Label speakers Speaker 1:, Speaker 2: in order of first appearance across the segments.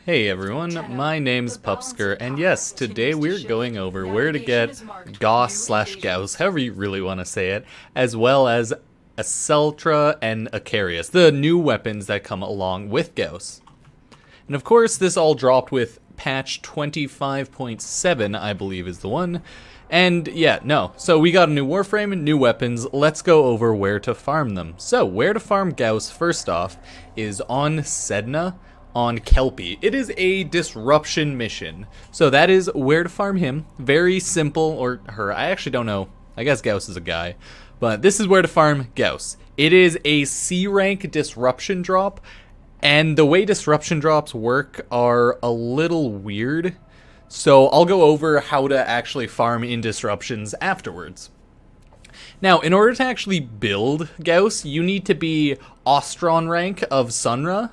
Speaker 1: Hey everyone, my name's Pupsker, and yes, today we're going over where to get Gauss/Gauss, however you really want to say it, as well as Acceltra and Akarius, the new weapons that come along with Gauss. And of course, this all dropped with patch 25.7, I believe is the one. And yeah, no. So we got a new Warframe, new weapons. Let's go over where to farm them. So where to farm Gauss, first off, is on Senda, on Kelpie. It is a disruption mission. So that is where to farm him. Very simple, or her. I actually don't know. I guess Gauss is a guy. But this is where to farm Gauss. It is a C rank disruption drop. And the way disruption drops work are a little weird. So I'll go over how to actually farm in disruptions afterwards. Now, in order to actually build Gauss, you need to be Ostron rank of Sura,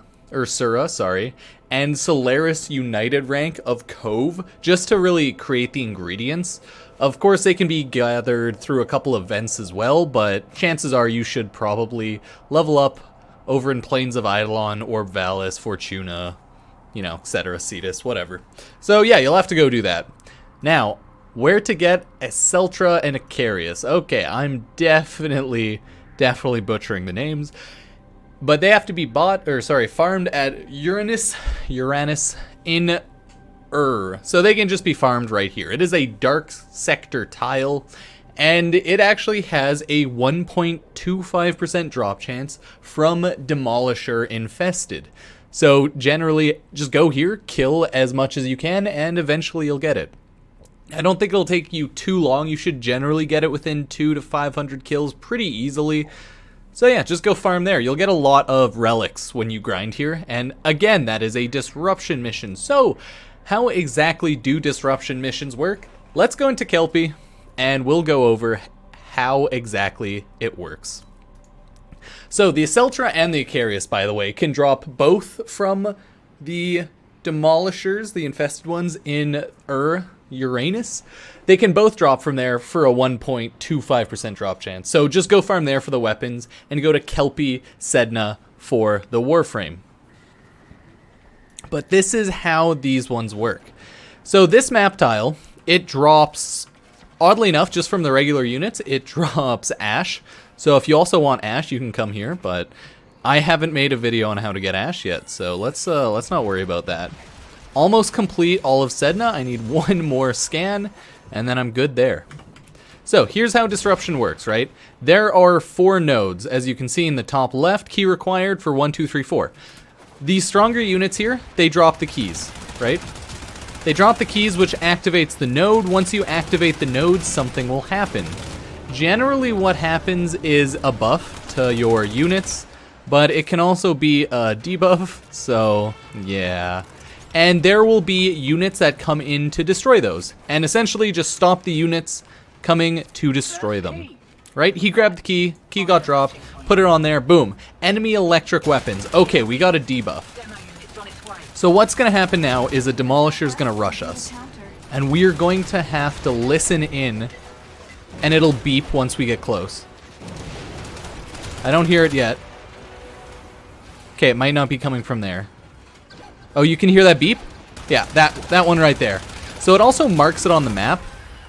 Speaker 1: and Solaris United rank of Cove, just to really create the ingredients. Of course, they can be gathered through a couple of events as well, but chances are you should probably level up over in Plains of Eidolon, or Valis, Fortuna, you know, etc., Cetus, whatever. So yeah, you'll have to go do that. Now, where to get Acceltra and Akarius? Okay, I'm definitely butchering the names. But they have to be farmed at Uranus in So they can just be farmed right here. It is a dark sector tile, and it actually has a 1.25% drop chance from Demolisher Infested. So generally, just go here, kill as much as you can, and eventually you'll get it. I don't think it'll take you too long. You should generally get it within 200 to 500 kills pretty easily. So yeah, just go farm there. You'll get a lot of relics when you grind here. And again, that is a disruption mission. So how exactly do disruption missions work? Let's go into Kelpie and we'll go over how exactly it works. So the Acceltra and the Akarius, by the way, can drop both from the Demolishers, the infested ones in Uranus. They can both drop from there for a 1.25% drop chance. So just go farm there for the weapons and go to Kelpie Sedna for the Warframe. But this is how these ones work. So this map tile, it drops, oddly enough, just from the regular units, it drops Ash. So if you also want Ash, you can come here, but I haven't made a video on how to get Ash yet, so let's not worry about that. Almost complete all of Sedna. I need one more scan, and then I'm good there. So here's how disruption works, right? There are 4 nodes, as you can see in the top left, key required for 1, 2, 3, 4. These stronger units here, they drop the keys, right? They drop the keys, which activates the node. Once you activate the node, something will happen. Generally, what happens is a buff to your units, but it can also be a debuff, so yeah. And there will be units that come in to destroy those, and essentially just stop the units coming to destroy them. Right? He grabbed the key got dropped, put it on there, boom. Enemy electric weapons. Okay, we got a debuff. So what's going to happen now is a Demolisher is going to rush us, and we're going to have to listen in, and it'll beep once we get close. I don't hear it yet. Okay, it might not be coming from there. Oh, you can hear that beep? Yeah, that one right there. So it also marks it on the map,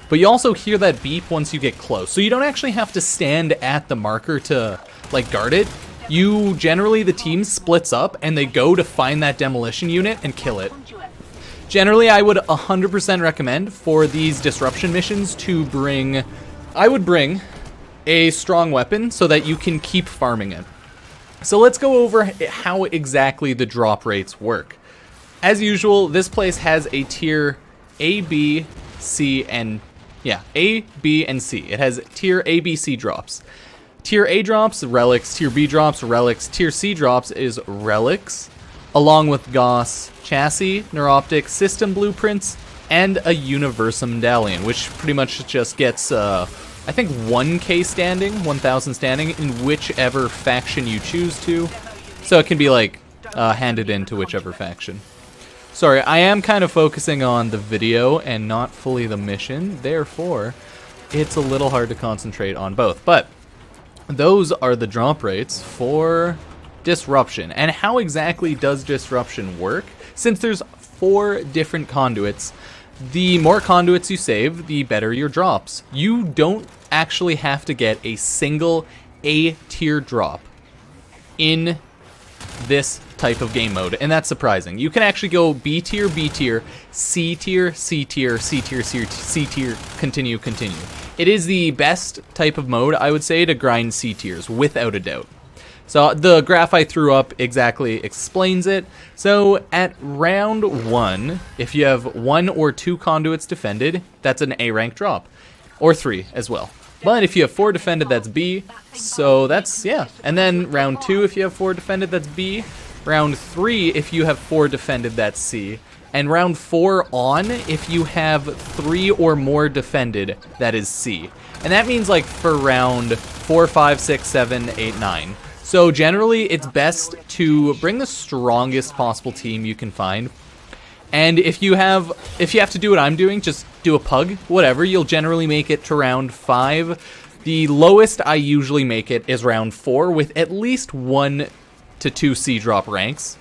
Speaker 1: but you also hear that beep once you get close. So you don't actually have to stand at the marker to, like, guard it. You, generally, the team splits up, and they go to find that demolition unit and kill it. Generally, I would 100% recommend for these disruption missions to bring... I would bring a strong weapon so that you can keep farming it. So let's go over how exactly the drop rates work. As usual, this place has a tier A, B, C, and... yeah, A, B, and C. It has tier A, B, C drops. Tier A drops, relics. Tier B drops, relics. Tier C drops is relics, along with Gauss, chassis, neuroptic, system blueprints, and a universum medallion, which pretty much just gets, I think 1k standing, 1000 standing, in whichever faction you choose to. So it can be, like, handed into whichever faction. Sorry, I am kind of focusing on the video and not fully the mission, therefore it's a little hard to concentrate on both. But those are the drop rates for disruption. And how exactly does disruption work? Since there's 4 different conduits, the more conduits you save, the better your drops. You don't actually have to get a single A tier drop in this type of game mode, and that's surprising. You can actually go B tier, B tier, C tier, C tier, C tier, C tier, continue, continue. It is the best type of mode, I would say, to grind C tiers, without a doubt. So the graph I threw up exactly explains it. So at round 1, if you have 1 or 2 conduits defended, that's an A rank drop, or 3 as well. But if you have 4 defended, that's B, so that's, yeah. And then round 2, if you have 4 defended, that's B. Round 3, if you have 4 defended, that's C. And round 4 on, if you have 3 or more defended, that is C. And that means like for round 4, 5, 6, 7, 8, 9. So generally, it's best to bring the strongest possible team you can find. And if you have to do what I'm doing, just do a pug, whatever, you'll generally make it to round 5. The lowest I usually make it is round 4 with at least 1 to 2 C drop ranks.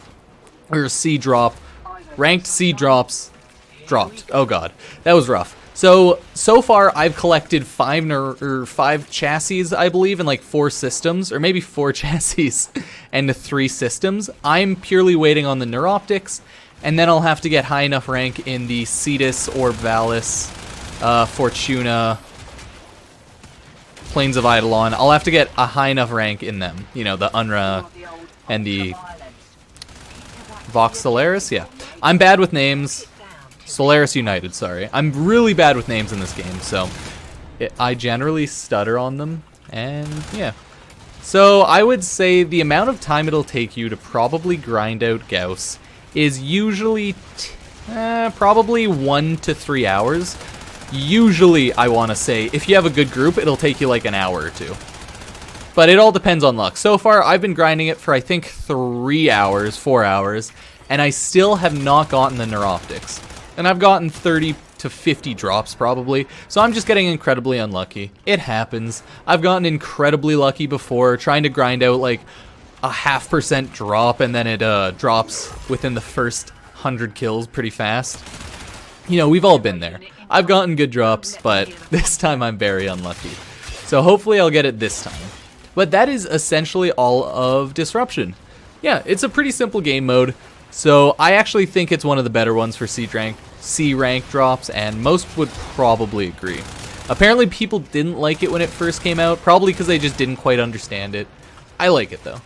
Speaker 1: Or C drop, ranked C drops dropped. Oh god, that was rough. So far I've collected 5 chassis, I believe, and like 4 systems, or maybe 4 chassis and 3 systems. I'm purely waiting on the neuroptics. And then I'll have to get high enough rank in the Cetus, Orbalis, Fortuna, Plains of Eidolon. I'll have to get a high enough rank in them. You know, the Unra and the Vox Solaris. Yeah. I'm bad with names. Solaris United, sorry. I'm really bad with names in this game, so I generally stutter on them. And yeah. So I would say the amount of time it'll take you to probably grind out Gauss is usually probably 1 to 3 hours. Usually, I want to say, if you have a good group, it'll take you like an hour or 2. But it all depends on luck. So far, I've been grinding it for, I think, 3 hours, 4 hours, and I still have not gotten the neuroptics. And I've gotten 30 to 50 drops, probably, so I'm just getting incredibly unlucky. It happens. I've gotten incredibly lucky before, trying to grind out, like, a 0.5% drop, and then it drops within the first 100 kills pretty fast. You know, we've all been there. I've gotten good drops, but this time I'm very unlucky. So hopefully I'll get it this time. But that is essentially all of Disruption. Yeah, it's a pretty simple game mode, so I actually think it's one of the better ones for C rank drops, and most would probably agree. Apparently people didn't like it when it first came out, probably because they just didn't quite understand it. I like it though.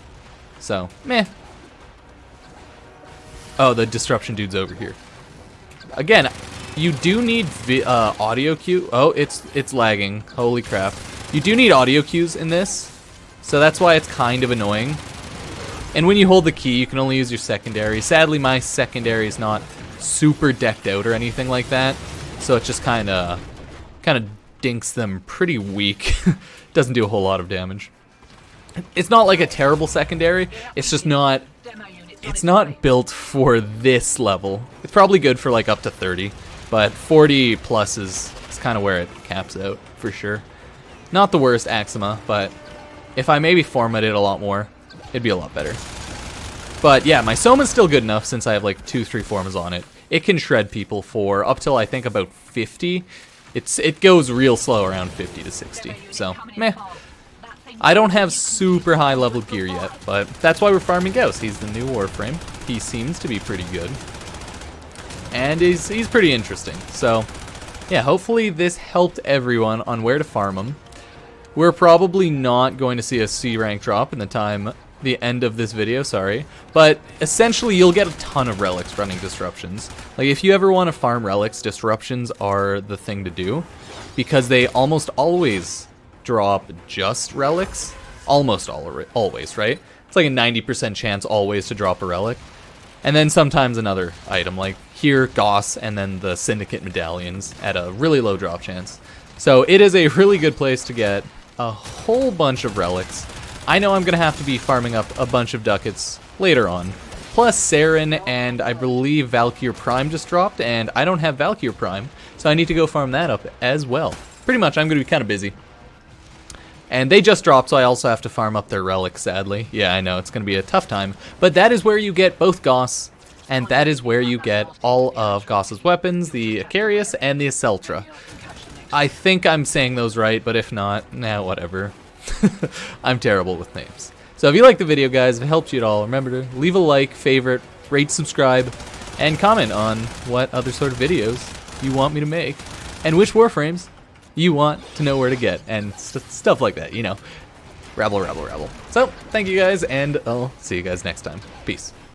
Speaker 1: So, meh. Oh, the Disruption dude's over here. Again, you do need audio cue. Oh, it's lagging. Holy crap. You do need audio cues in this, so that's why it's kind of annoying. And when you hold the key, you can only use your secondary. Sadly, my secondary is not super decked out or anything like that, so it just kind of dinks them pretty weak. Doesn't do a whole lot of damage. It's not like a terrible secondary, it's just not, it's not built for this level. It's probably good for like up to 30, but 40 plus is kind of where it caps out, for sure. Not the worst Axima, but if I maybe format it a lot more, it'd be a lot better. But yeah, my Soma's still good enough since I have like 2-3 formas on it. It can shred people for up till I think about 50. It goes real slow around 50 to 60, so meh. I don't have super high level gear yet, but that's why we're farming Gauss. He's the new Warframe. He seems to be pretty good. And he's pretty interesting. So, yeah, hopefully this helped everyone on where to farm him. We're probably not going to see a C rank drop in the end of this video, sorry. But essentially you'll get a ton of relics running Disruptions. Like if you ever want to farm relics, Disruptions are the thing to do, because they almost always drop just relics. Almost always, right? It's like a 90% chance always to drop a relic. And then sometimes another item, like here, Gauss, and then the Syndicate medallions at a really low drop chance. So it is a really good place to get a whole bunch of relics. I know I'm going to have to be farming up a bunch of ducats later on. Plus Saren and I believe Valkyr Prime just dropped, and I don't have Valkyr Prime, so I need to go farm that up as well. Pretty much I'm going to be kind of busy. And they just dropped, so I also have to farm up their relics, sadly. Yeah, I know, it's going to be a tough time. But that is where you get both Gauss And that is where you get all of Gauss's weapons, the Akarius and the Acceltra. I think I'm saying those right, but if not, nah, whatever. I'm terrible with names. So if you liked the video, guys, if it helped you at all, remember to leave a like, favorite, rate, subscribe, and comment on what other sort of videos you want me to make, and which Warframes you want to know where to get, and stuff like that, you know. Rabble, rabble, rabble. So, thank you guys, and I'll see you guys next time. Peace.